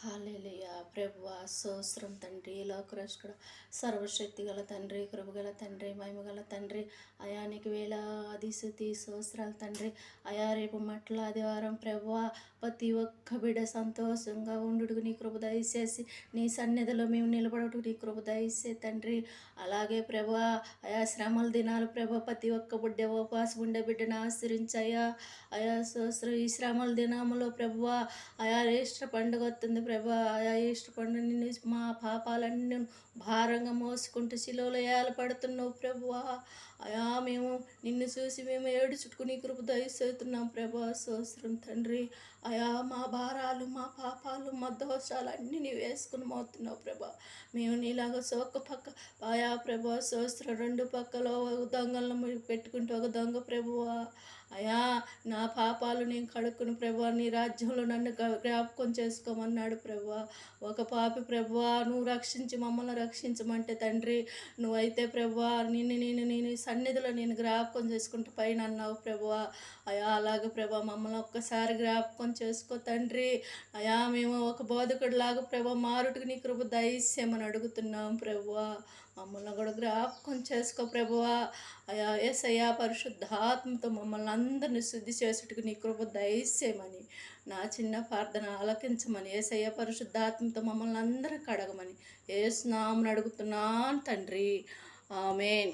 హల్లెలూయా. ప్రభువా స్తోత్రం తండ్రి, లోకరక్షకుడా, సర్వశక్తి గల తండ్రి, కృపగల తండ్రి, మహిమగల తండ్రి, అయా నీకు వేలాది స్తుతి స్తోత్రాలు తండ్రి. అయా రేపు మట్ల ఆదివారం ప్రభువా, ప్రతి ఒక్క బిడ్డ సంతోషంగా ఉండుటకు నీ కృప దయచేసి, నీ సన్నిధిలో మేము నిలబడటకు నీ కృప దయచే తండ్రి. అలాగే ప్రభువా, అయా శ్రమల దినాలు ప్రభు ప్రతి ఒక్క బిడ్డ ఉపవాసం ఉండే బిడ్డను ఆశ్రయించయ్యా. అయా స్తోత్రం. ఈ శ్రమల దినములో ప్రభువా, అయా ఈస్టర్ పండుగ వస్తుంది ప్రభా. అయా ఈస్టర్ పండుగ నిన్ను మా పాపాలన్నీ భారంగా మోసుకుంటూ శిలువలో ఏలపడుతున్నావు ప్రభువా. అయా మేము నిన్ను చూసి మేము ఏడుచుటకు నీ కృప దయచేస్తున్నాం ప్రభా. స్తోత్రం తండ్రి. అయా మా భారాలు, మా పాపాలు, మా దోషాలు అన్నీ నీవు వేసుకుని మోతున్నావు ప్రభా. మేము నీలాగా ఒక పక్క ఆయా ప్రభా స్తోత్రం, రెండు పక్కలో ఒక దొంగలను పెట్టుకుంటూ ఒక దొంగ ప్రభువా. అయా నా పాపాలు నేను కడుక్కుని ప్రభువా, నీ రాజ్యంలో నన్ను జ్ఞాపకం చేసుకోమన్నాడు ప్రభువా. ఒక పాపి ప్రభువా, నువ్వు రక్షించి మమ్మల్ని రక్షించమంటే తండ్రి, నువ్వైతే ప్రభువా నేను సన్నిధిలో నేను జ్ఞాపకం చేసుకుంటూ పైన అన్నావు ప్రభువా. అయా అలాగే ప్రభా మమ్మల్ని ఒక్కసారి జ్ఞాపకం చేసుకో తండ్రి. అయా మేము ఒక బోధకుడిలాగా ప్రభా మారుటికి నీ కృప దయచేయమని అడుగుతున్నాం ప్రభువా. మమ్మల్ని కూడా జ్ఞాపకం చేసుకో ప్రభువా. అయా యేసయ్యా పరిశుద్ధాత్మతో మమ్మల్ని అందరినీ శుద్ధి చేసుటకు నీ కృప దయచేయమని, నా చిన్న ప్రార్థన ఆలకించమని, యేసయ్యా పరిశుద్ధాత్మతో మమ్మల్ని అందరూ కడగమని యేసు నామమున అడుగుతున్నాను తండ్రి. ఆమేన్.